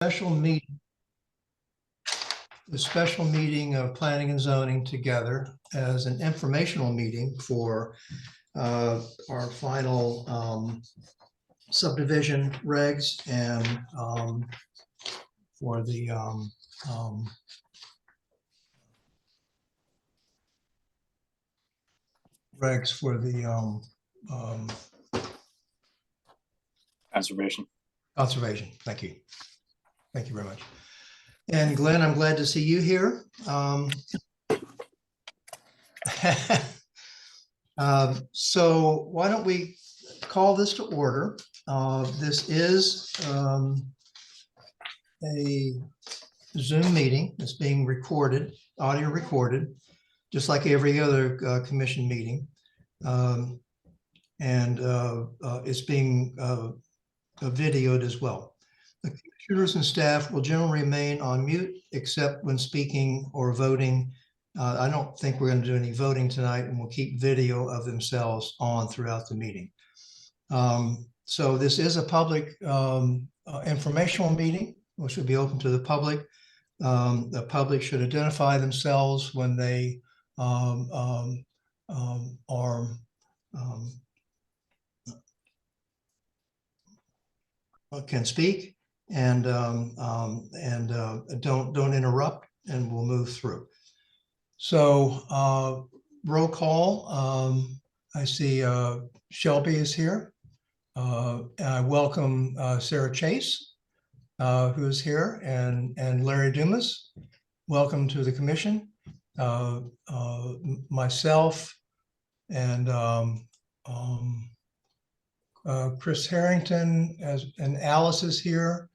special meeting, the special meeting of planning and zoning together as an informational meeting for our final subdivision regs and for the regs for the Conservation. conservation. Thank you. Thank you very much. And Glenn, I'm glad to see you here. So why don't we call this to order? This is a Zoom meeting that's being recorded, audio recorded, just like every other commission meeting. And it's being videoed as well. The commissioners and staff will generally remain on mute except when speaking or voting. I don't think we're going to do any voting tonight, and we'll keep video of themselves on throughout the meeting. So this is a public informational meeting, which will be open to the public. The public should identify themselves when they can speak, and don't interrupt, and we'll move through. So roll call. I see Shelby is here. I welcome Sarah Chase, who's here, and Larry Dumas. Welcome to the commission. Myself and Chris Harrington and Alice is here.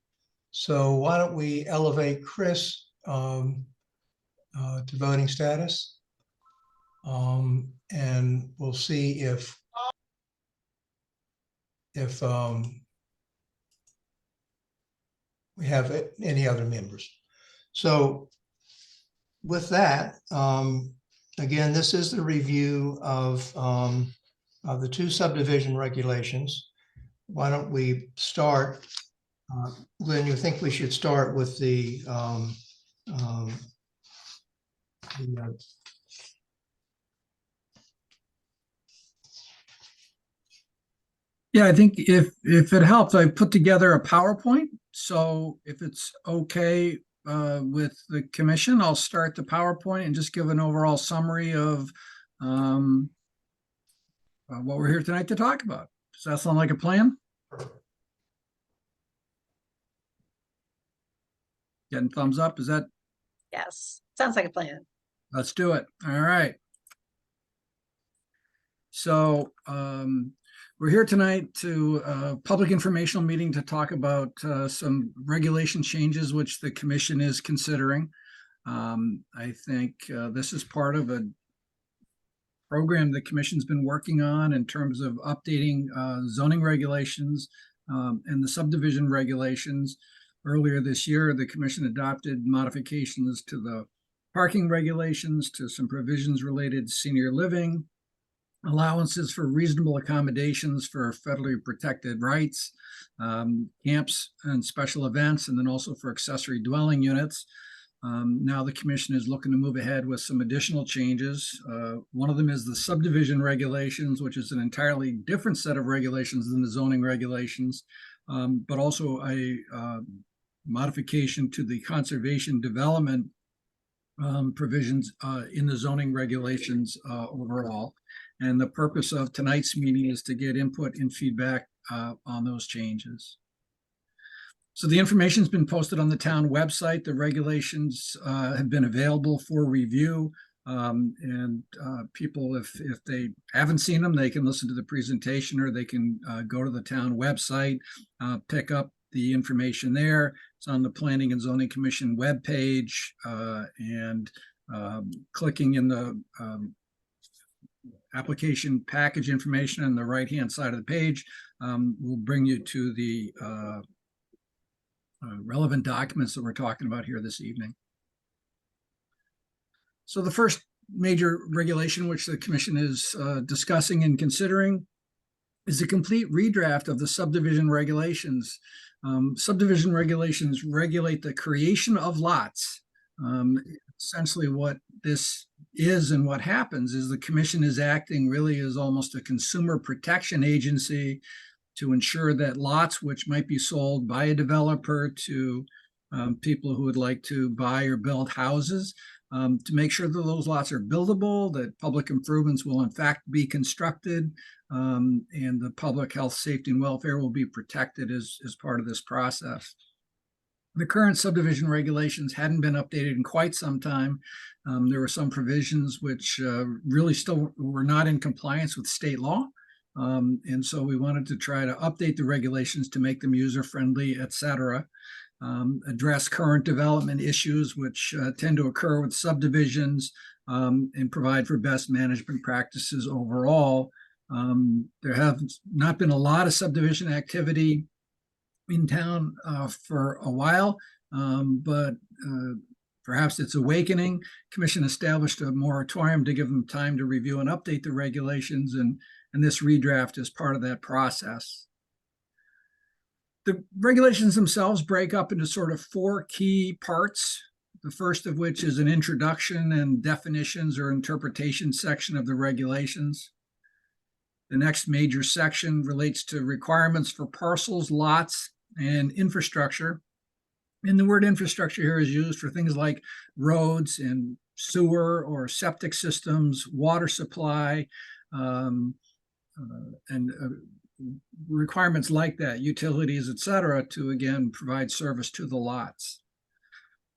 So why don't we elevate Chris to voting status, and we'll see if we have any other members. So with that, again, this is the review of the two subdivision regulations. Why don't we start? Glenn, you think we should start with the yeah, I think if it helps, I put together a PowerPoint. So if it's okay with the commission, I'll start the PowerPoint and just give an overall summary of what we're here tonight to talk about. Does that sound like a plan? Getting thumbs up, is that? Yes, sounds like a plan. Let's do it. All right. So we're here tonight to a public informational meeting to talk about some regulation changes which the commission is considering. I think this is part of a program the commission's been working on in terms of updating zoning regulations and the subdivision regulations. Earlier this year, the commission adopted modifications to the parking regulations, to some provisions related to senior living, allowances for reasonable accommodations for federally protected rights, camps and special events, and then also for accessory dwelling units. Now the commission is looking to move ahead with some additional changes. One of them is the subdivision regulations, which is an entirely different set of regulations than the zoning regulations, but also a modification to the conservation development provisions in the zoning regulations overall. And the purpose of tonight's meeting is to get input and feedback on those changes. So the information has been posted on the town website. The regulations have been available for review. And people, if they haven't seen them, they can listen to the presentation, or they can go to the town website, pick up the information there. It's on the Planning and Zoning Commission webpage, and clicking in the application package information on the right-hand side of the page will bring you to the relevant documents that we're talking about here this evening. So the first major regulation which the commission is discussing and considering is a complete redraft of the subdivision regulations. Subdivision regulations regulate the creation of lots. Essentially what this is and what happens is the commission is acting really as almost a consumer protection agency to ensure that lots which might be sold by a developer to people who would like to buy or build houses, to make sure that those lots are buildable, that public improvements will in fact be constructed, and the public health, safety, and welfare will be protected as part of this process. The current subdivision regulations hadn't been updated in quite some time. There were some provisions which really still were not in compliance with state law. And so we wanted to try to update the regulations to make them user-friendly, et cetera. Address current development issues which tend to occur with subdivisions, and provide for best management practices overall. There have not been a lot of subdivision activity in town for a while, but perhaps it's awakening. Commission established a moratorium to give them time to review and update the regulations, and this redraft is part of that process. The regulations themselves break up into sort of 4 key parts. The first of which is an introduction and definitions or interpretation section of the regulations. The next major section relates to requirements for parcels, lots, and infrastructure. And the word infrastructure here is used for things like roads and sewer or septic systems, water supply, and requirements like that, utilities, et cetera, to again provide service to the lots.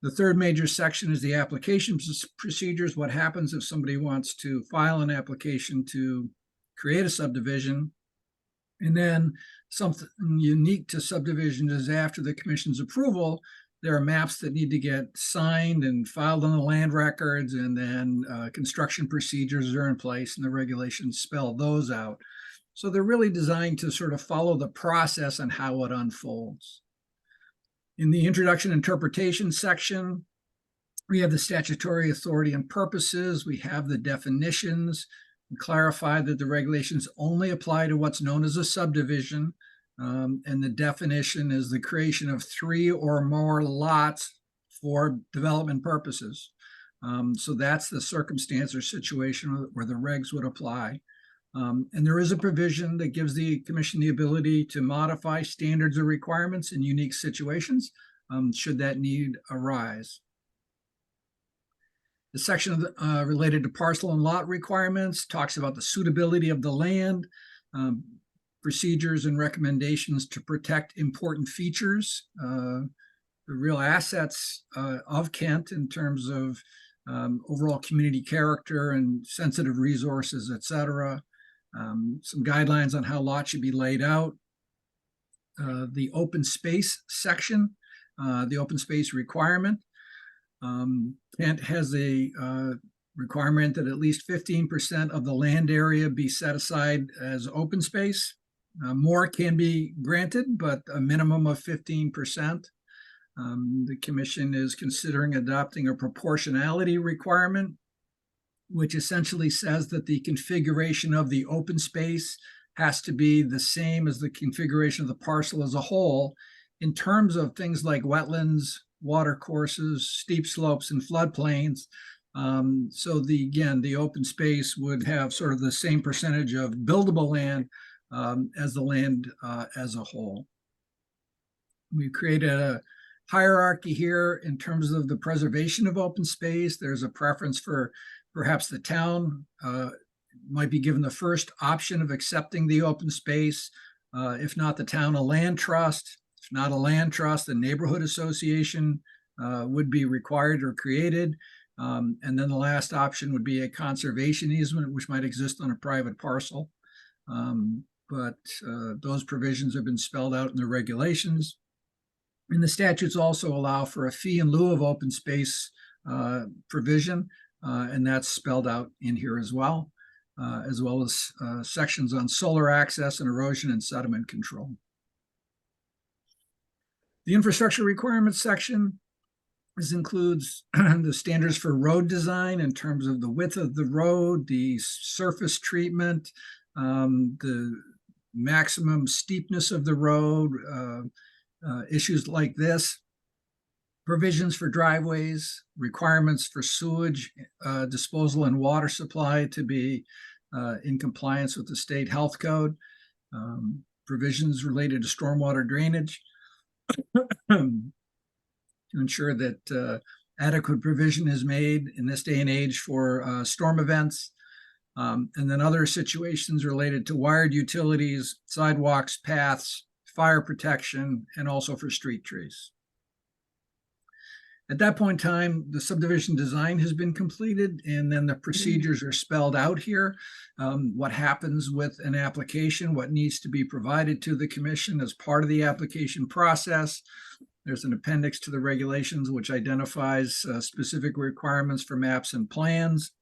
The third major section is the application procedures. What happens if somebody wants to file an application to create a subdivision? And then something unique to subdivision is after the commission's approval, there are maps that need to get signed and filed on the land records, and then construction procedures are in place and the regulations spell those out. So they're really designed to sort of follow the process and how it unfolds. In the introduction interpretation section, we have the statutory authority and purposes. We have the definitions. We clarify that the regulations only apply to what's known as a subdivision. And the definition is the creation of 3 or more lots for development purposes. So that's the circumstance or situation where the regs would apply. And there is a provision that gives the commission the ability to modify standards or requirements in unique situations, should that need arise. The section related to parcel and lot requirements talks about the suitability of the land, procedures and recommendations to protect important features, the real assets of Kent in terms of overall community character and sensitive resources, et cetera. Some guidelines on how lots should be laid out. The open space section, the open space requirement. Kent has a requirement that at least 15% of the land area be set aside as open space. More can be granted, but a minimum of 15%. The commission is considering adopting a proportionality requirement, which essentially says that the configuration of the open space has to be the same as the configuration of the parcel as a whole in terms of things like wetlands, water courses, steep slopes, and floodplains. So the open space would have sort of the same percentage of buildable land as the land as a whole. We've created a hierarchy here in terms of the preservation of open space. There's a preference for perhaps the town might be given the first option of accepting the open space. If not the town, a land trust. If not a land trust, a neighborhood association would be required or created. And then the last option would be a conservation easement, which might exist on a private parcel. But those provisions have been spelled out in the regulations. And the statutes also allow for a fee in lieu of open space provision. And that's spelled out in here as well as sections on solar access and erosion and sediment control. The infrastructure requirements section includes the standards for road design in terms of the width of the road, the surface treatment, the maximum steepness of the road, issues like this, provisions for driveways, requirements for sewage disposal and water supply to be in compliance with the state health code, provisions related to stormwater drainage to ensure that adequate provision is made in this day and age for storm events, and then other situations related to wired utilities, sidewalks, paths, fire protection, and also for street trees. At that point in time, the subdivision design has been completed, and then the procedures are spelled out here. What happens with an application, what needs to be provided to the commission as part of the application process. There's an appendix to the regulations which identifies specific requirements for maps and plans.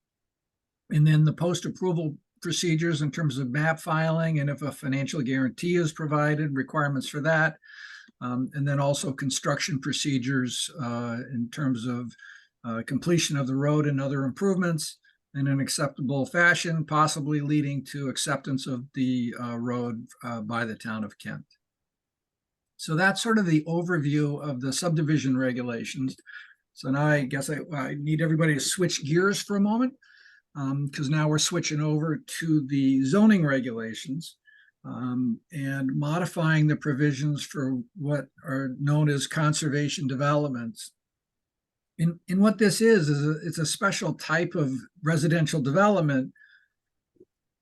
And then the post-approval procedures in terms of map filing, and if a financial guarantee is provided, requirements for that. And then also construction procedures in terms of completion of the road and other improvements in an acceptable fashion, possibly leading to acceptance of the road by the town of Kent. So that's sort of the overview of the subdivision regulations. So now I guess I need everybody to switch gears for a moment, because now we're switching over to the zoning regulations. And modifying the provisions for what are known as conservation developments. In what this is it's a special type of residential development.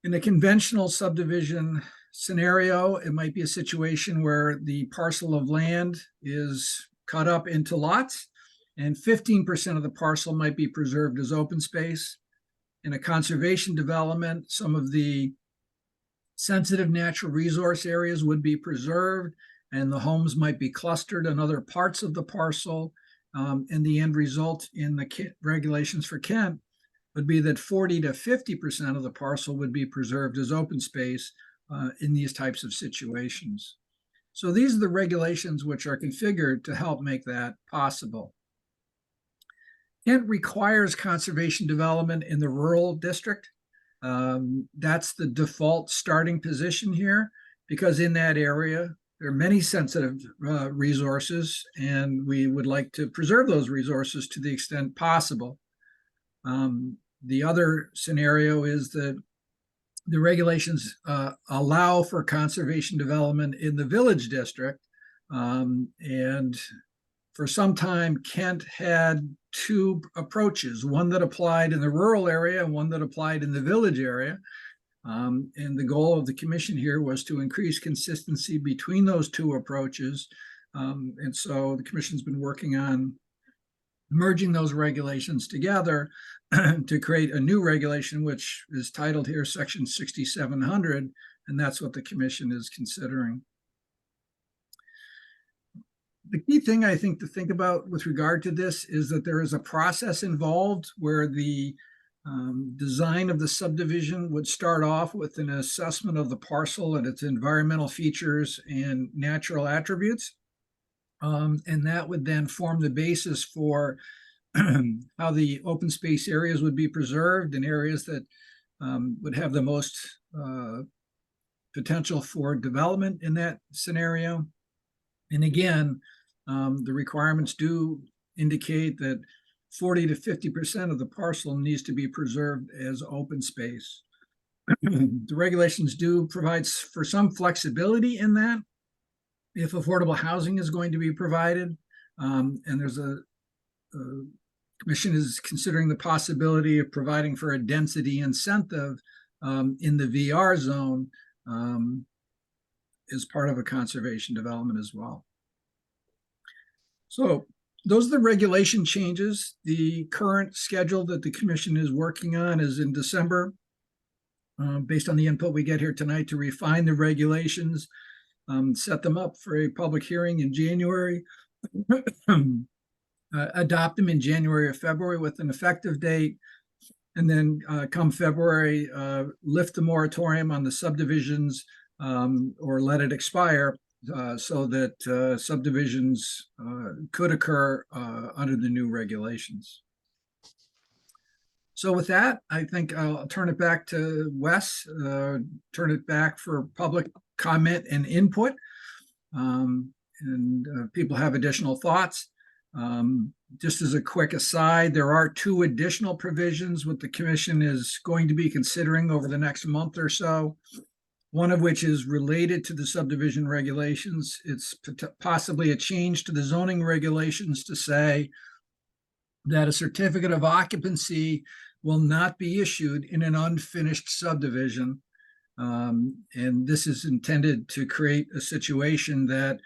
In a conventional subdivision scenario, it might be a situation where the parcel of land is cut up into lots, and 15% of the parcel might be preserved as open space. In a conservation development, some of the sensitive natural resource areas would be preserved, and the homes might be clustered in other parts of the parcel. And the end result in the regulations for Kent would be that 40 to 50% of the parcel would be preserved as open space in these types of situations. So these are the regulations which are configured to help make that possible. Kent requires conservation development in the rural district. That's the default starting position here, because in that area, there are many sensitive resources, and we would like to preserve those resources to the extent possible. The other scenario is that the regulations allow for conservation development in the village district. And for some time, Kent had two approaches, one that applied in the rural area and one that applied in the village area. And the goal of the commission here was to increase consistency between those two approaches. And so the commission's been working on merging those regulations together to create a new regulation, which is titled here Section 6700, and that's what the commission is considering. The key thing I think to think about with regard to this is that there is a process involved where the design of the subdivision would start off with an assessment of the parcel and its environmental features and natural attributes. And that would then form the basis for how the open space areas would be preserved, and areas that would have the most potential for development in that scenario. And again, the requirements do indicate that 40 to 50% of the parcel needs to be preserved as open space. The regulations do provide for some flexibility in that if affordable housing is going to be provided. And there's commission is considering the possibility of providing for a density incentive in the VR zone as part of a conservation development as well. So those are the regulation changes. The current schedule that the commission is working on is in December, based on the input we get here tonight, to refine the regulations, set them up for a public hearing in January, adopt them in January or February with an effective date, and then come February, lift the moratorium on the subdivisions or let it expire, so that subdivisions could occur under the new regulations. So with that, I think I'll turn it back to Wes, turn it back for public comment and input. And people have additional thoughts. Just as a quick aside, there are 2 additional provisions what the commission is going to be considering over the next month or so. One of which is related to the subdivision regulations. It's possibly a change to the zoning regulations to say that a certificate of occupancy will not be issued in an unfinished subdivision. And this is intended to create a situation that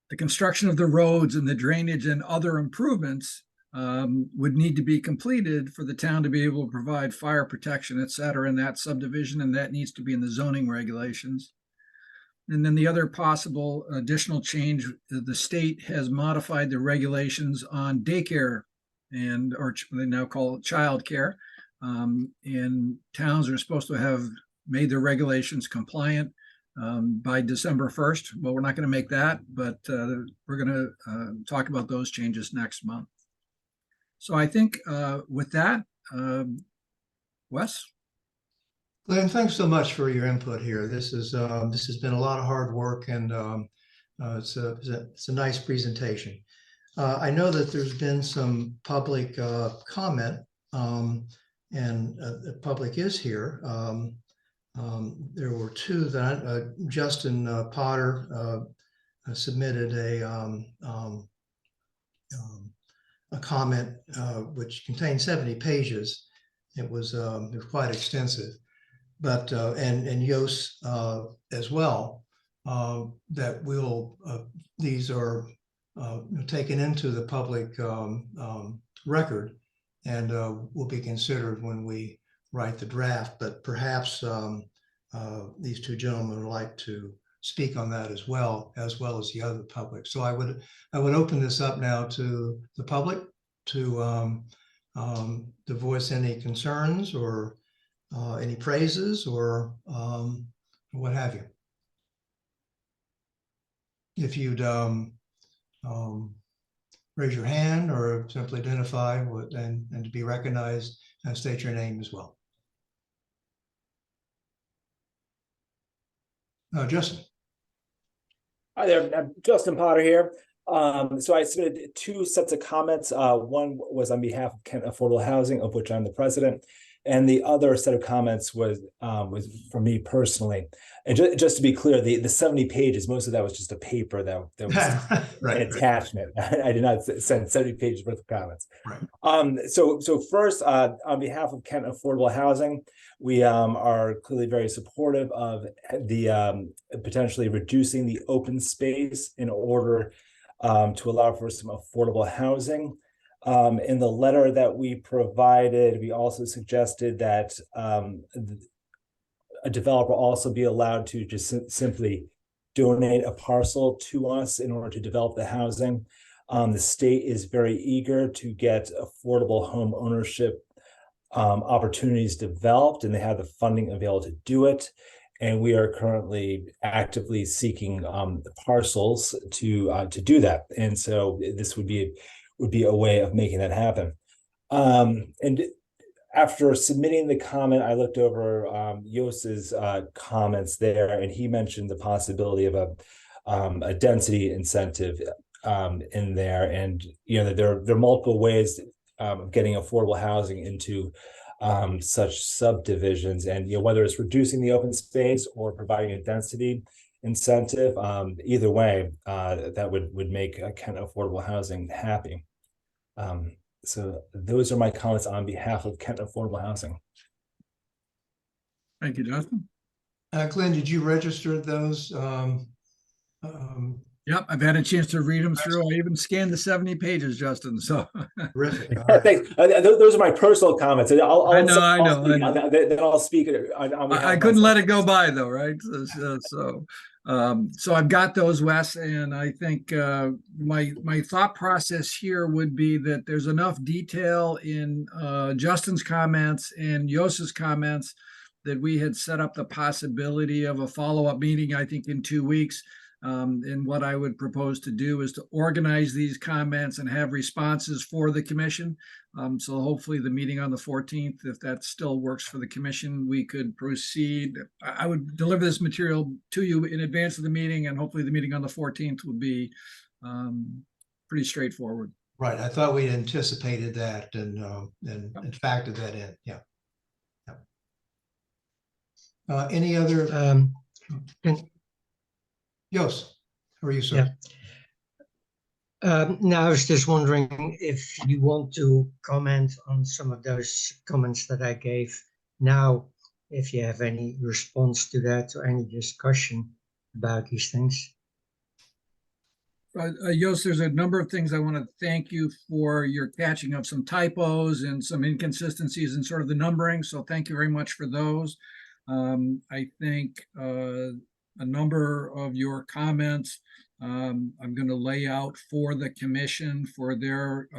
the construction of the roads and the drainage and other improvements would need to be completed for the town to be able to provide fire protection, et cetera, in that subdivision, and that needs to be in the zoning regulations. And then the other possible additional change, the state has modified the regulations on daycare or they now call it childcare. And towns are supposed to have made their regulations compliant by December 1st. Well, we're not going to make that, but we're going to talk about those changes next month. So I think with that, Wes? Glenn, thanks so much for your input here. This has been a lot of hard work, and it's a nice presentation. I know that there's been some public comment, and the public is here. There were 2 that Justin Potter submitted a comment which contained 70 pages. It was quite extensive. But and Yos as well, that these are taken into the public record and will be considered when we write the draft. But perhaps these 2 gentlemen would like to speak on that as well as the other public. So I would open this up now to the public to voice any concerns or any praises or what have you. If you'd raise your hand or simply identify and to be recognized and state your name as well. Justin. Hi there, I'm Justin Potter here. So I submitted 2 sets of comments. One was on behalf of Kent Affordable Housing, of which I'm the president, and the other set of comments was for me personally. And just to be clear, the 70 pages, most of that was just a paper that was Right, an attachment. I did not send 70 pages worth of comments. Right. So first, on behalf of Kent Affordable Housing, we are clearly very supportive of the potentially reducing the open space in order to allow for some affordable housing. In the letter that we provided, we also suggested that a developer also be allowed to just simply donate a parcel to us in order to develop the housing. The state is very eager to get affordable home ownership opportunities developed, and they have the funding available to do it. And we are currently actively seeking parcels to do that. And so this would be a way of making that happen. And after submitting the comment, I looked over Yos's comments there, and he mentioned the possibility of a density incentive in there. And that there are multiple ways of getting affordable housing into such subdivisions, and whether it's reducing the open space or providing a density incentive, either way, that would make Kent Affordable Housing happy. So those are my comments on behalf of Kent Affordable Housing. Thank you, Justin. Glenn, did you register those? Yep, I've had a chance to read them through. I even scanned the 70 pages, Justin. So Terrific. All right. Thanks. Those are my personal comments. I know. Then I'll speak on behalf I couldn't let it go by though, right? So I've got those, Wes, and I think my thought process here would be that there's enough detail in Justin's comments and Yos's comments that we had set up the possibility of a follow-up meeting, I think in 2 weeks, And what I would propose to do is to organize these comments and have responses for the commission. So hopefully the meeting on the 14th, if that still works for the commission, we could proceed. I would deliver this material to you in advance of the meeting, and hopefully the meeting on the 14th would be pretty straightforward. Right, I thought we anticipated that and factored that in, yeah. Any other, And Jos, how are you, sir? now I was just wondering if you want to comment on some of those comments that I gave now, if you have any response to that or any discussion about these things. Jos, there's a number of things I want to thank you for your catching of some typos and some inconsistencies in sort of the numbering. So thank you very much for those. I think a number of your comments I'm going to lay out for the commission for their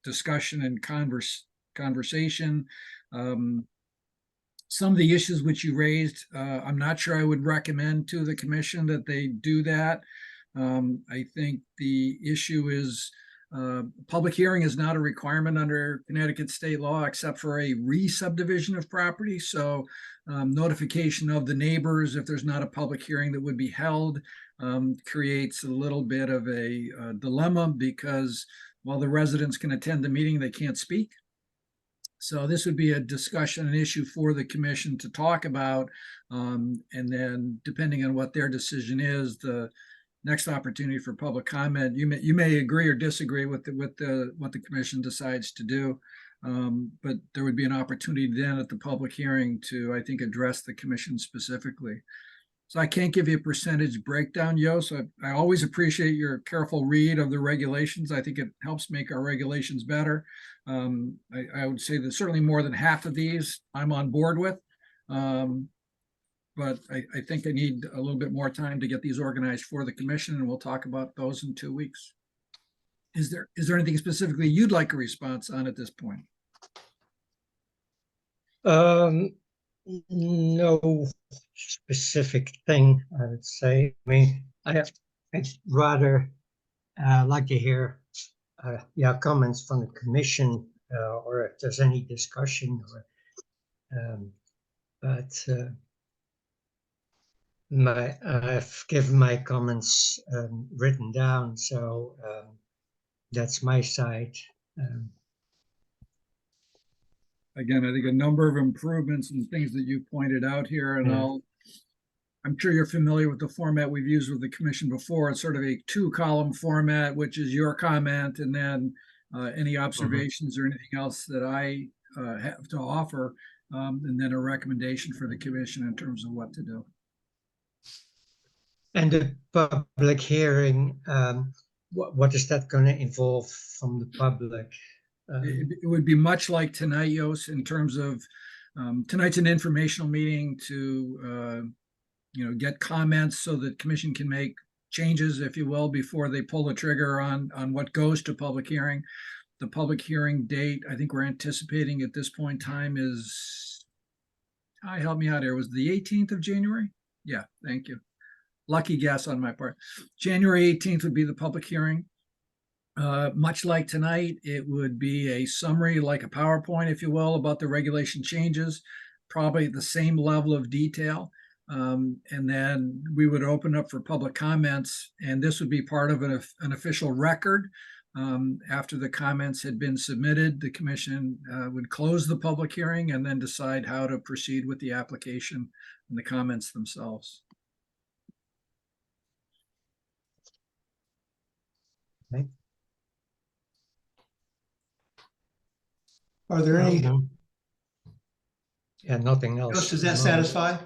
discussion and conversation. Some of the issues which you raised, I'm not sure I would recommend to the commission that they do that. I think the issue is public hearing is not a requirement under Connecticut state law except for a re-subdivision of property. So notification of the neighbors, if there's not a public hearing that would be held, creates a little bit of a dilemma, because while the residents can attend the meeting, they can't speak. So this would be a discussion, an issue for the commission to talk about. And then depending on what their decision is, the next opportunity for public comment, you may agree or disagree with what the commission decides to do. But there would be an opportunity then at the public hearing to, I think, address the commission specifically. So I can't give you a percentage breakdown, Jos. I always appreciate your careful read of the regulations. I think it helps make our regulations better. I would say that certainly more than half of these I'm on board with. But I think I need a little bit more time to get these organized for the commission, and we'll talk about those in 2 weeks. Is there anything specifically you'd like a response on at this point? No specific thing, I would say. I mean, I'd rather like to hear comments from the commission or if there's any discussion. I've given my comments written down, so that's my side. Again, I think a number of improvements and things that you pointed out here, and Yeah. I'm sure you're familiar with the format we've used with the commission before. It's sort of a 2-column format, which is your comment and then any observations or anything else that I have to offer, and then a recommendation for the commission in terms of what to do. And the public hearing, what is that going to involve from the public? It would be much like tonight, Jos, in terms of tonight's an informational meeting to get comments so that commission can make changes, if you will, before they pull the trigger on what goes to public hearing. The public hearing date, I think we're anticipating at this point in time is, help me out here, was the 18th of January? Yeah, thank you. Lucky guess on my part. January 18th would be the public hearing. Much like tonight, it would be a summary, like a PowerPoint, if you will, about the regulation changes, probably the same level of detail. And then we would open up for public comments, and this would be part of an official record. After the comments had been submitted, the commission would close the public hearing and then decide how to proceed with the application and the comments themselves. Okay. Are there any, Yeah, nothing else. Jos, does that satisfy?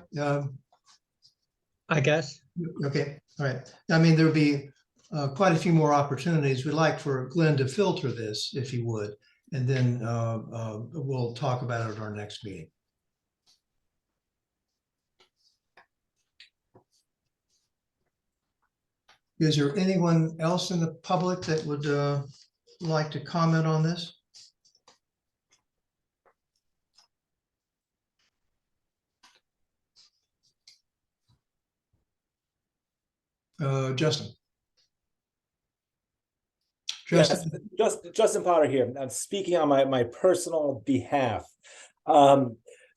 I guess. Okay, all right. I mean, there'll be quite a few more opportunities. We'd like for Glenn to filter this, if he would, and then we'll talk about it at our next meeting. Is there anyone else in the public that would like to comment on this? Justin. Yes, Justin, Justin Potter here. I'm speaking on my personal behalf.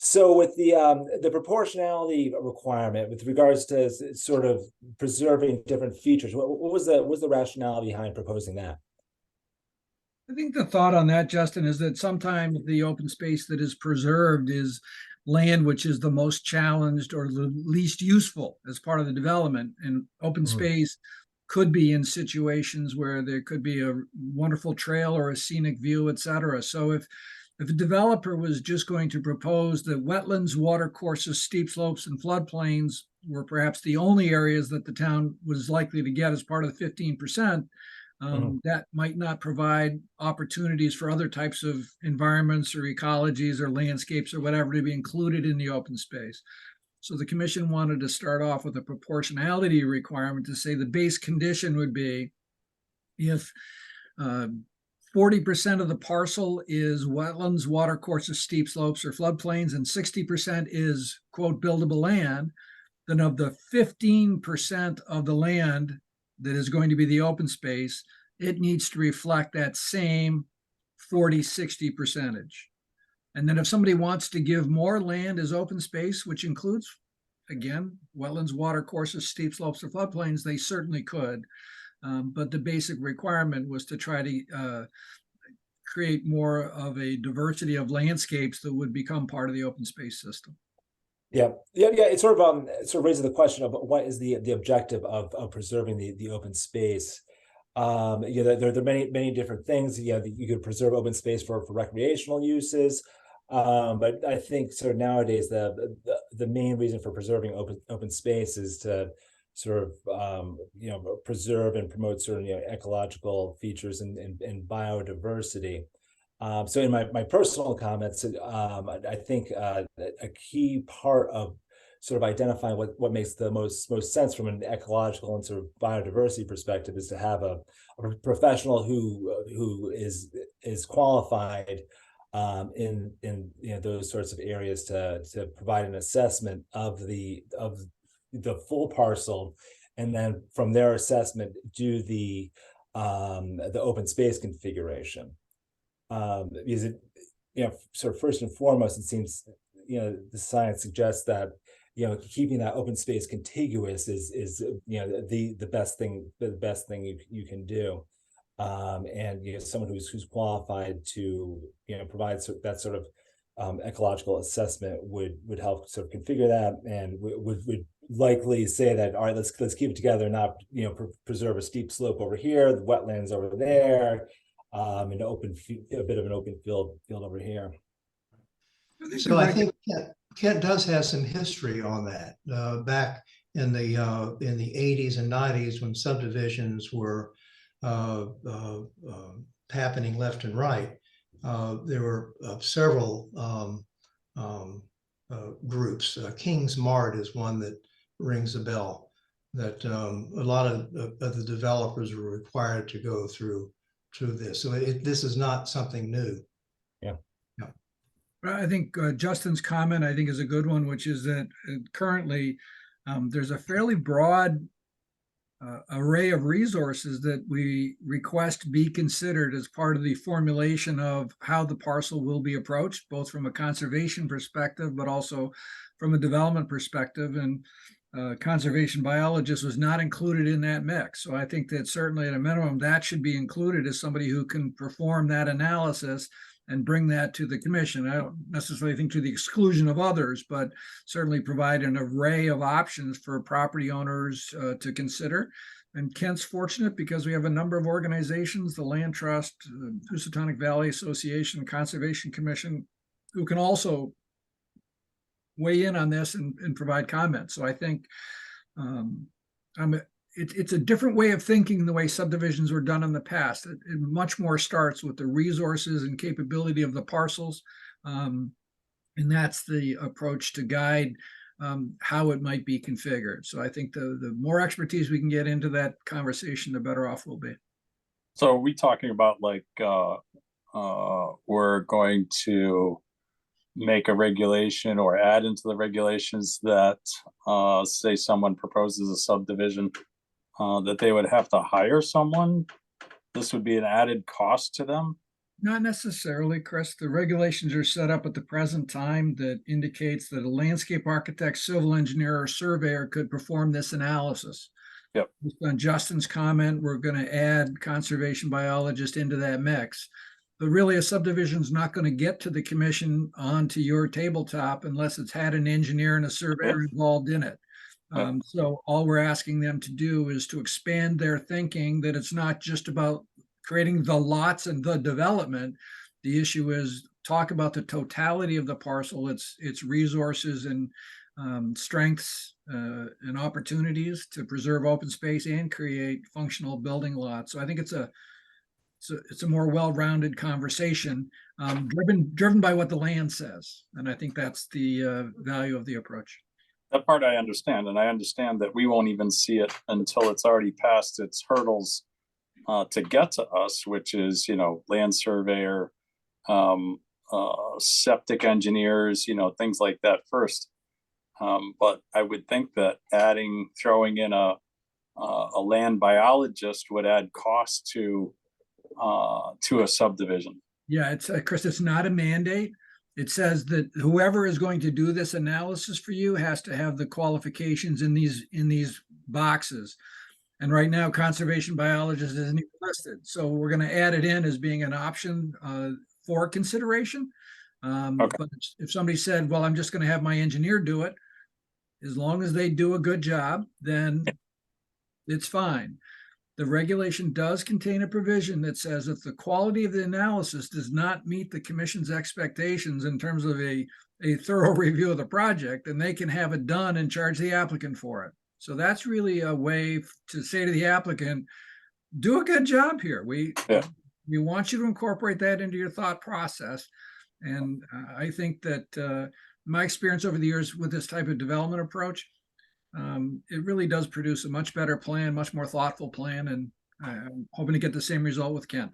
So with the proportionality requirement with regards to sort of preserving different features, what was the rationale behind proposing that? I think the thought on that, Justin, is that sometimes the open space that is preserved is land which is the most challenged or the least useful as part of the development. And open space could be in situations where there could be a wonderful trail or a scenic view, et cetera. So if a developer was just going to propose that wetlands, water courses, steep slopes, and floodplains were perhaps the only areas that the town was likely to get as part of the 15%, that might not provide opportunities for other types of environments or ecologies or landscapes or whatever to be included in the open space. So the commission wanted to start off with a proportionality requirement to say the base condition would be if 40% of the parcel is wetlands, water courses, steep slopes, or floodplains, and 60% is, quote, buildable land, then of the 15% of the land that is going to be the open space, it needs to reflect that same 40-60 percentage. And then if somebody wants to give more land as open space, which includes, again, wetlands, water courses, steep slopes, or floodplains, they certainly could. But the basic requirement was to try to create more of a diversity of landscapes that would become part of the open space system. Yeah. It sort of raises the question of what is the objective of preserving the open space. There are many different things. You could preserve open space for recreational uses, but I think sort of nowadays the main reason for preserving open space is to sort of preserve and promote certain ecological features and biodiversity. So in my personal comments, I think a key part of sort of identifying what makes the most sense from an ecological and sort of biodiversity perspective is to have a professional who is qualified in those sorts of areas to provide an assessment of the full parcel, and then from their assessment do the open space configuration. Because sort of first and foremost, it seems the science suggests that keeping that open space contiguous is the best thing you can do, and someone who's qualified to provide that sort of ecological assessment would help sort of configure that, and would likely say that, all right, let's keep it together, not preserve a steep slope over here, the wetlands over there, and a bit of an open field over here. So I think Kent does have some history on that. Back in the 80s and 90s, when subdivisions were happening left and right, there were several groups. King's Mart is one that rings a bell, that a lot of the developers were required to go through this. So this is not something new. Yeah. I think Justin's comment, I think, is a good one, which is that currently there's a fairly broad array of resources that we request be considered as part of the formulation of how the parcel will be approached, both from a conservation perspective, but also from a development perspective. And conservation biologist was not included in that mix. So I think that certainly at a minimum, that should be included as somebody who can perform that analysis and bring that to the commission. I don't necessarily think to the exclusion of others, but certainly provide an array of options for property owners to consider. And Kent's fortunate because we have a number of organizations, the Land Trust, the Housatonic Valley Association, Conservation Commission, who can also weigh in on this and provide comments. So I think it's a different way of thinking the way subdivisions were done in the past. It much more starts with the resources and capability of the parcels. And that's the approach to guide how it might be configured. So I think the more expertise we can get into that conversation, the better off we'll be. So are we talking about like we're going to make a regulation or add into the regulations that say someone proposes a subdivision that they would have to hire someone? This would be an added cost to them? Not necessarily, Chris. The regulations are set up at the present time that indicates that a landscape architect, civil engineer, or surveyor could perform this analysis. Yep. Based on Justin's comment, we're going to add conservation biologist into that mix. But really, a subdivision is not going to get to the commission onto your tabletop unless it's had an engineer and a surveyor involved in it. Yeah. So all we're asking them to do is to expand their thinking that it's not just about creating the lots and the development. The issue is talk about the totality of the parcel, its resources and strengths and opportunities to preserve open space and create functional building lots. So I think it's a more well-rounded conversation, driven by what the land says, and I think that's the value of the approach. That part I understand, and I understand that we won't even see it until it's already passed its hurdles to get to us, which is, land surveyor, septic engineers, things like that first. But I would think that throwing in a land biologist would add cost to a subdivision. Yeah, it's Chris, it's not a mandate. It says that whoever is going to do this analysis for you has to have the qualifications in these boxes. And right now, conservation biologist isn't even listed. So we're going to add it in as being an option for consideration. Okay. But if somebody said, well, I'm just going to have my engineer do it, as long as they do a good job, then it's fine. The regulation does contain a provision that says if the quality of the analysis does not meet the commission's expectations in terms of a thorough review of the project, then they can have it done and charge the applicant for it. So that's really a way to say to the applicant, do a good job here. We want you to incorporate that into your thought process. And I think that my experience over the years with this type of development approach, it really does produce a much better plan, much more thoughtful plan. And I'm hoping to get the same result with Kent.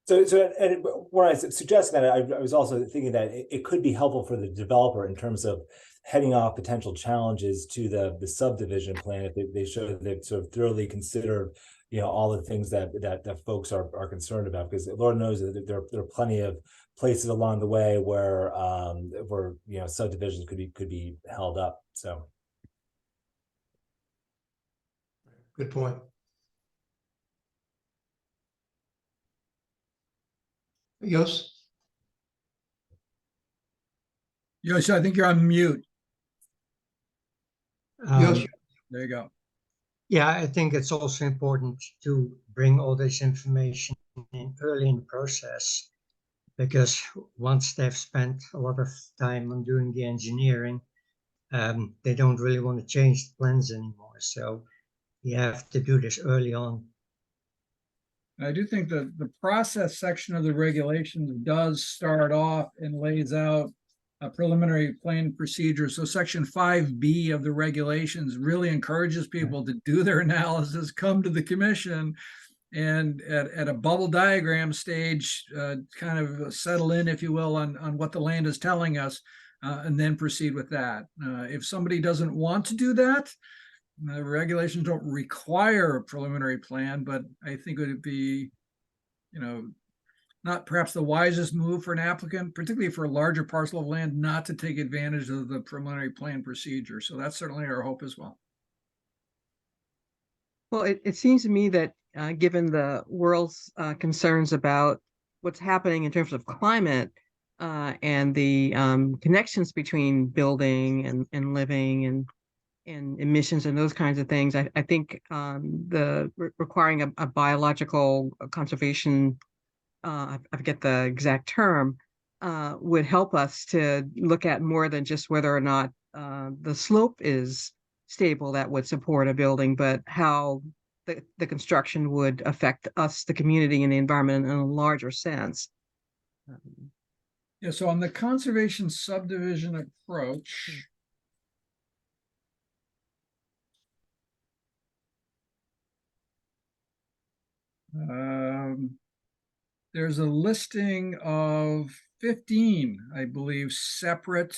So and when I suggested that, I was also thinking that it could be helpful for the developer in terms of heading off potential challenges to the subdivision plan if they show that they've sort of thoroughly considered, all the things that folks are concerned about. Because Lord knows that there are plenty of places along the way where subdivisions could be held up. So. Good point. Yos? Yosh, I think you're on mute. Yos, There you go. Yeah, I think it's also important to bring all this information in early in the process, because once they've spent a lot of time on doing the engineering, they don't really want to change the plans anymore. So you have to do this early on. I do think that the process section of the regulations does start off and lays out a preliminary plan procedure. So section 5B of the regulations really encourages people to do their analysis, come to the commission, and at a bubble diagram stage, kind of settle in, if you will, on what the land is telling us, and then proceed with that. If somebody doesn't want to do that, the regulations don't require a preliminary plan, but I think it would be, not perhaps the wisest move for an applicant, particularly for a larger parcel of land, not to take advantage of the preliminary plan procedure. So that's certainly our hope as well. Well, it seems to me that given the world's concerns about what's happening in terms of climate and the connections between building and living and emissions and those kinds of things, I think requiring a biological conservation, I forget the exact term, would help us to look at more than just whether or not the slope is stable that would support a building, but how the construction would affect us, the community, and the environment in a larger sense. Yeah, so on the conservation subdivision approach, there's a listing of 15, I believe, separate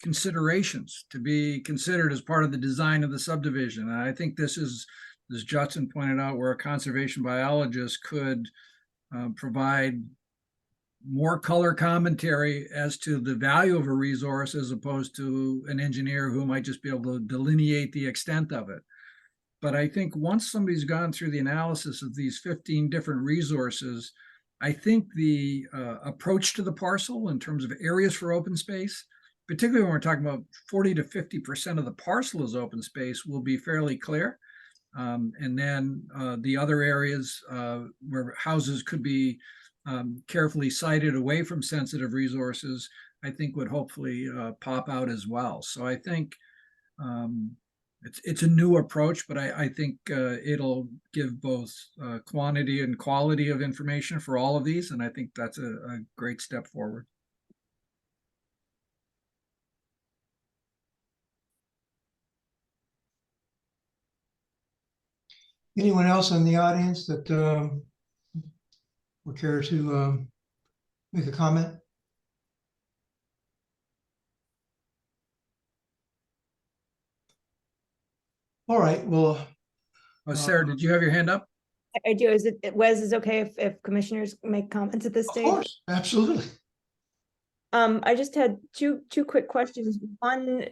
considerations to be considered as part of the design of the subdivision. And I think this is as Judson pointed out, where a conservation biologist could provide more color commentary as to the value of a resource as opposed to an engineer who might just be able to delineate the extent of it. But I think once somebody's gone through the analysis of these 15 different resources, I think the approach to the parcel in terms of areas for open space, particularly when we're talking about 40 to 50% of the parcel is open space, will be fairly clear. And then the other areas where houses could be carefully sited away from sensitive resources, I think would hopefully pop out as well. So I think it's a new approach, but I think it'll give both quantity and quality of information for all of these, and I think that's a great step forward. Anyone else in the audience that would care to make a comment? All right, well, Sarah, did you have your hand up? I do. Is it, Wes, is okay if commissioners make comments at this of stage? course, absolutely. I just had two quick questions. One,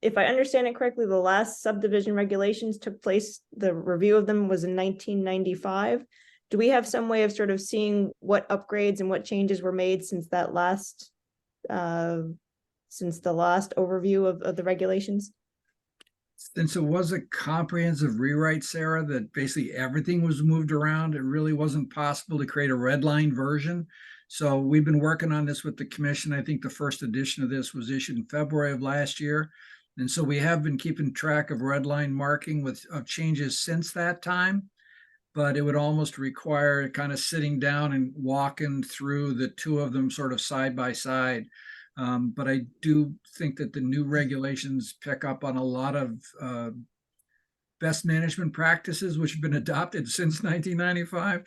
if I understand it correctly, the last subdivision regulations took place, the review of them was in 1995. Do we have some way of sort of seeing what upgrades and what changes were made since that last, since the last overview of the regulations? Since it was a comprehensive rewrite, Sarah, that basically everything was moved around, it really wasn't possible to create a red line version. So we've been working on this with the commission. I think the first edition of this was issued in February of last year. And so we have been keeping track of red line marking of changes since that time. But it would almost require kind of sitting down and walking through the two of them sort of side by side. But I do think that the new regulations pick up on a lot of best management practices which have been adopted since 1995.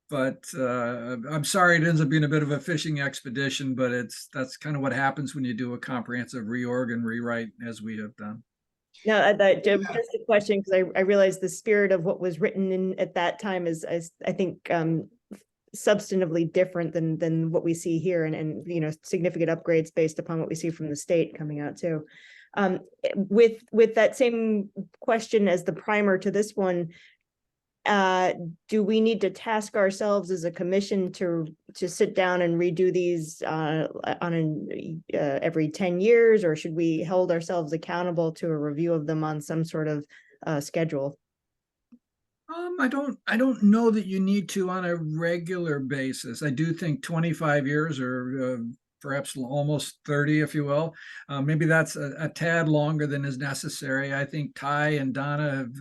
But I'm sorry it ends up being a bit of a fishing expedition, but that's kind of what happens when you do a comprehensive reorg and rewrite as we have done. No, just a question, because I realized the spirit of what was written in at that time is I think substantively different than what we see here, and you know, significant upgrades based upon what we see from the state coming out too. With that same question as the primer to this one, do we need to task ourselves as a commission to sit down and redo these on every 10 years, or should we hold ourselves accountable to a review of them on some sort of schedule? I don't know that you need to on a regular basis. I do think 25 years or perhaps almost 30, if you will. Maybe that's a tad longer than is necessary. I think Ty and Donna have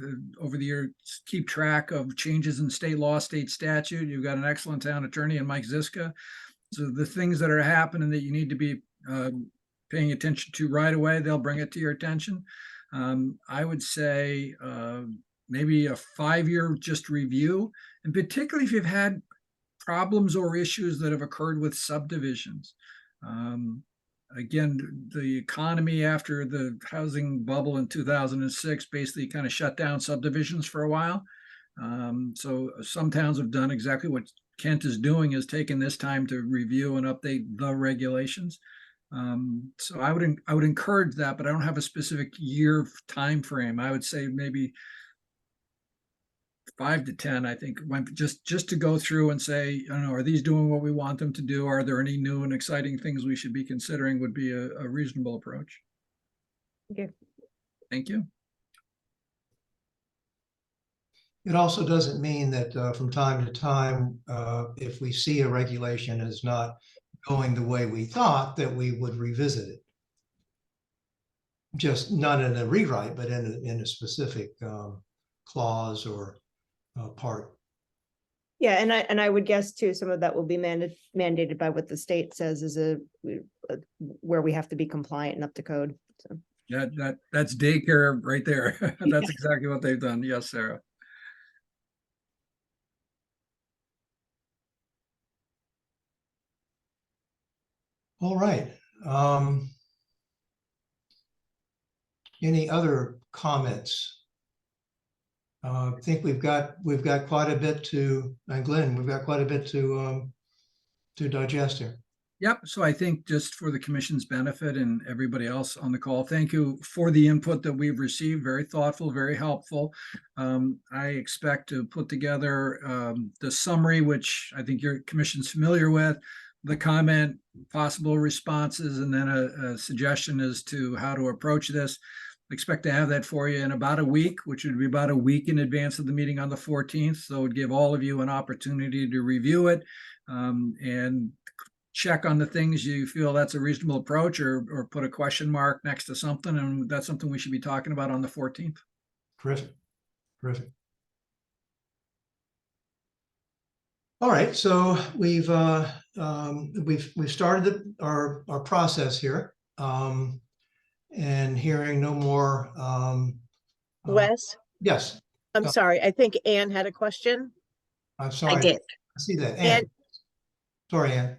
over the years keep track of changes in state law, state statute. You've got an excellent town attorney in Mike Ziska. So the things that are happening that you need to be paying attention to right away, they'll bring it to your attention. I would say maybe a 5-year just review, and particularly if you've had problems or issues that have occurred with subdivisions. Again, the economy after the housing bubble in 2006 basically kind of shut down subdivisions for a while. So some towns have done exactly what Kent is doing, is taking this time to review and update the regulations. So I would encourage that, but I don't have a specific year time frame. I would say maybe 5 to 10, I think, just to go through and say, I don't know, are these doing what we want them to do? Are there any new and exciting things we should be considering? Would be a reasonable approach. Okay. Thank you. It also doesn't mean that from time to time, if we see a regulation is not going the way we thought, that we would revisit it. Just not in a rewrite, but in a specific clause or part. Yeah, and I would guess too, some of that will be mandated by what the state says is where we have to be compliant and up to code. So That's daycare right there. That's exactly what they've done. Yes, Sarah. All right. Any other comments? I think we've got quite a bit to, and Glenn, we've got quite a bit to digest here. Yep, so I think just for the commission's benefit and everybody else on the call, thank you for the input that we've received. Very thoughtful, very helpful. I expect to put together the summary, which I think your commission's familiar with, the comment, possible responses, and then a suggestion as to how to approach this. Expect to have that for you in about a week, which would be about a week in advance of the meeting on the 14th. So it would give all of you an opportunity to review it and check on the things you feel that's a reasonable approach, or put a question mark next to something. And that's something we should be talking about on the 14th. Terrific, terrific. All right, so we've started our process here, and hearing no more. Wes, Yes, I'm sorry. I think Anne had a question. I'm sorry. I did. I see that. Ann. Sorry, Ann.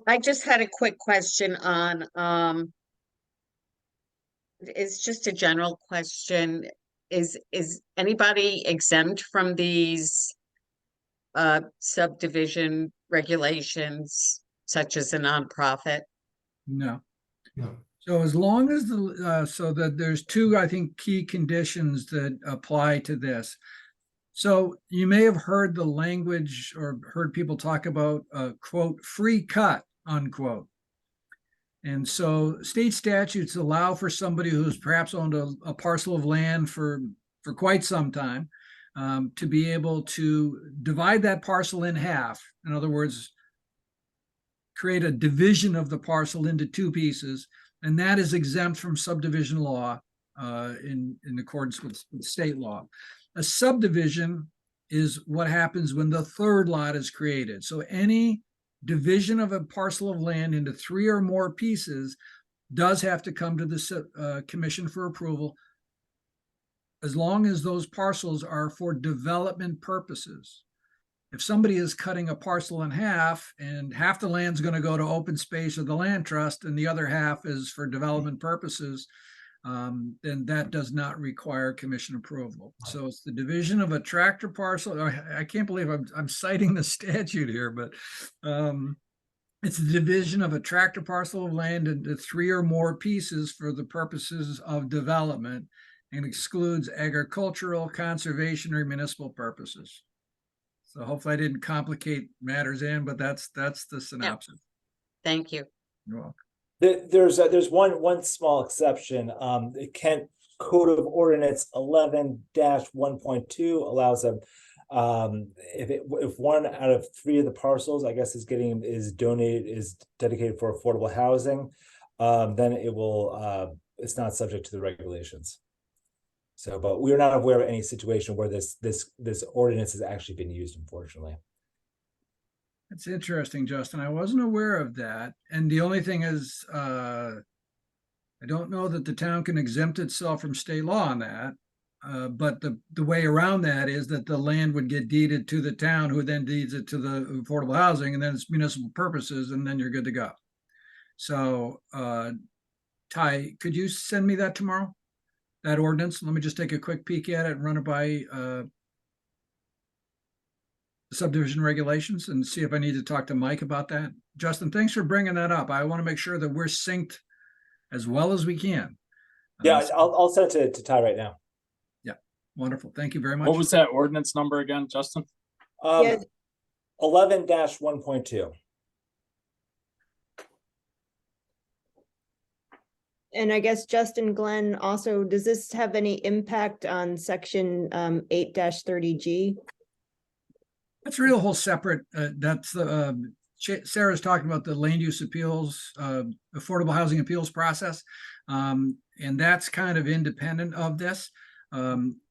I just had a quick question on, it's just a general question. Is anybody exempt from these subdivision regulations, such as a nonprofit? No. No. So as long as so that there's two, I think, key conditions that apply to this. So you may have heard the language or heard people talk about quote, free cut, unquote. And so state statutes allow for somebody who's perhaps owned a parcel of land for quite some time to be able to divide that parcel in half. In other words, create a division of the parcel into two pieces, and that is exempt from subdivision law in accordance with state law. A subdivision is what happens when the third lot is created. So any division of a parcel of land into 3 or more pieces does have to come to the commission for approval, as long as those parcels are for development purposes. If somebody is cutting a parcel in half and half the land's going to go to open space or the land trust and the other half is for development purposes, then that does not require commission approval. So it's the division of a tractor parcel. I can't believe I'm citing the statute here, but it's the division of a tractor parcel of land into 3 or more pieces for the purposes of development, and excludes agricultural, conservation, or municipal purposes. So hopefully I didn't complicate matters in, but that's the synopsis. Thank you. You're welcome. There's one small exception. The Kent Code of Ordinance 11-1.2 allows them if 1 out of 3 of the parcels, I guess, is dedicated for affordable housing, then it will it's not subject to the regulations. So, but we are not aware of any situation where this ordinance has actually been used, unfortunately. That's interesting, Justin. I wasn't aware of that. And the only thing is, I don't know that the town can exempt itself from state law on that. But the way around that is that the land would get deeded to the town, who then deeds it to the affordable housing, and then it's municipal purposes, and then you're good to go. So, Ty, could you send me that tomorrow? That ordinance? Let me just take a quick peek at it and run it by subdivision regulations and see if I need to talk to Mike about that. Justin, thanks for bringing that up. I want to make sure that we're synced as well as we can. Yeah, I'll send it to Ty right now. Yeah, wonderful. Thank you very much. What was that ordinance number again, Justin? 11-1.2. And I guess Justin, Glenn, also, does this have any impact on section 8-30G? That's a real whole separate, that's the, Sarah's talking about the land use appeals, affordable housing appeals process. And that's kind of independent of this.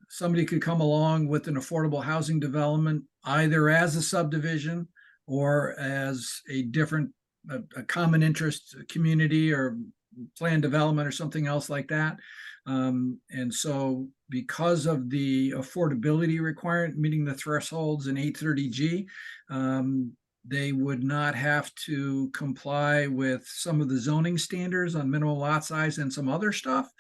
Somebody could come along with an affordable housing development, either as a subdivision or as a different, a common interest community or planned development or something else like that. And so because of the affordability requirement, meeting the thresholds in 830G, they would not have to comply with some of the zoning standards on minimum lot size and some other stuff.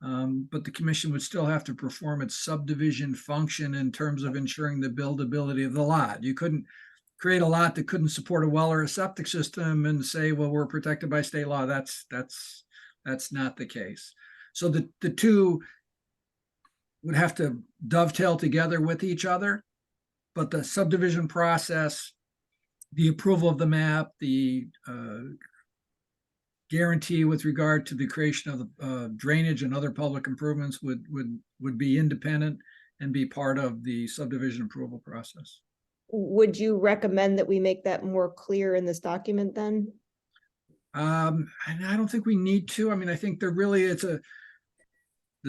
But the commission would still have to perform its subdivision function in terms of ensuring the buildability of the lot. You couldn't create a lot that couldn't support a well or a septic system and say, well, we're protected by state law. That's not the case. So the two would have to dovetail together with each other, but the subdivision process, the approval of the map, the guarantee with regard to the creation of drainage and other public improvements would be independent and be part of the subdivision approval process. Would you recommend that we make that more clear in this document then? And I don't think we need to. I mean, I think the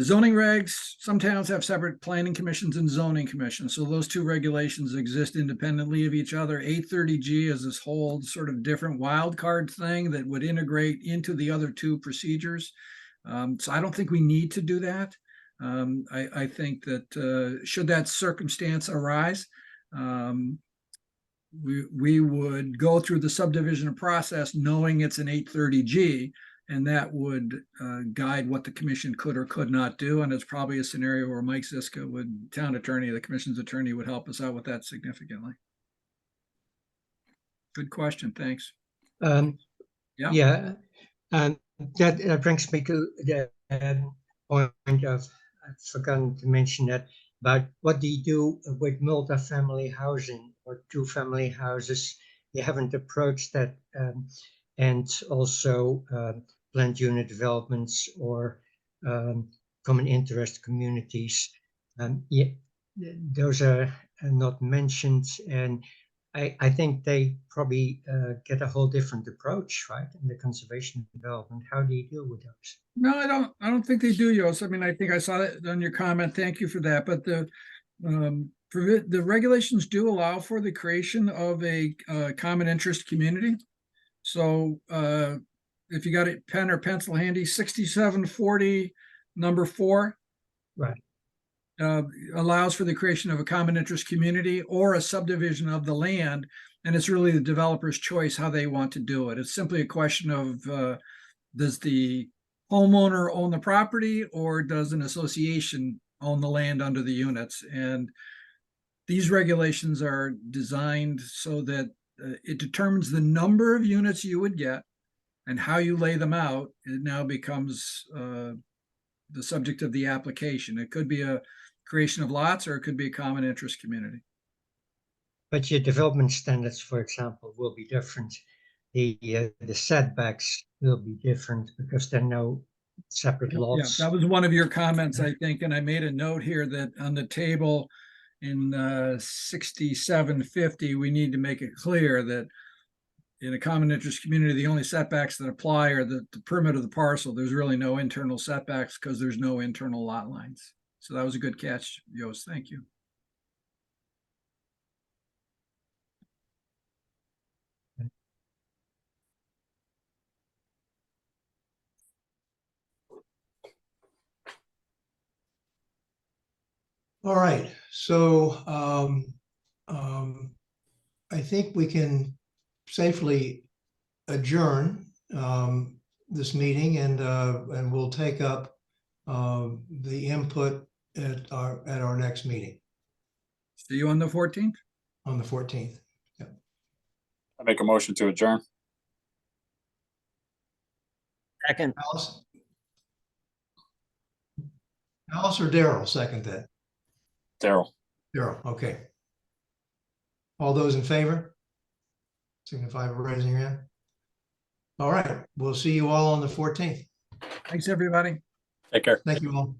zoning regs, some towns have separate planning commissions and zoning commissions. So those two regulations exist independently of each other. 830G is this whole sort of different wild card thing that would integrate into the other two procedures. So I don't think we need to do that. I think that should that circumstance arise, we would go through the subdivision process knowing it's an 830G, and that would guide what the commission could or could not do. And it's probably a scenario where Mike Ziska town attorney, the commission's attorney, would help us out with that significantly. Good question, thanks. Yeah. Yeah, that brings me to the point of, I've forgotten to mention that, about what do you do with multifamily housing or two-family houses? You haven't approached that, and also planned unit developments or common interest communities. Yeah, those are not mentioned, and I think they probably get a whole different approach, right, in the conservation development. How do you deal with those? No, I don't think they do, Yost. I mean, I think I saw that on your comment. Thank you for that. But the regulations do allow for the creation of a common interest community. So if you got a pen or pencil handy, 6740 number 4. Right. Allows for the creation of a common interest community or a subdivision of the land. And it's really the developer's choice how they want to do it. It's simply a question of does the homeowner own the property or does an association own the land under the units? And these regulations are designed so that it determines the number of units you would get and how you lay them out. It now becomes the subject of the application. It could be a creation of lots or it could be a common interest community. But your development standards, for example, will be different. The setbacks will be different because there are no separate lots. Yeah, that was one of your comments, I think, and I made a note here that on the table in 6750, we need to make it clear that in a common interest community, the only setbacks that apply are the perimeter of the parcel. There's really no internal setbacks because there's no internal lot lines. So that was a good catch, Yost. Thank you. All right, so I think we can safely adjourn this meeting, and we'll take up the input at our next meeting See you on the 14th. on the 14th. I make a motion to adjourn. Second. Alice or Daryl second that? Daryl. Daryl, okay. All those in favor? Signify by raising your hand. All right, we'll see you all on the 14th. Thanks, everybody. Take care. Thank you all.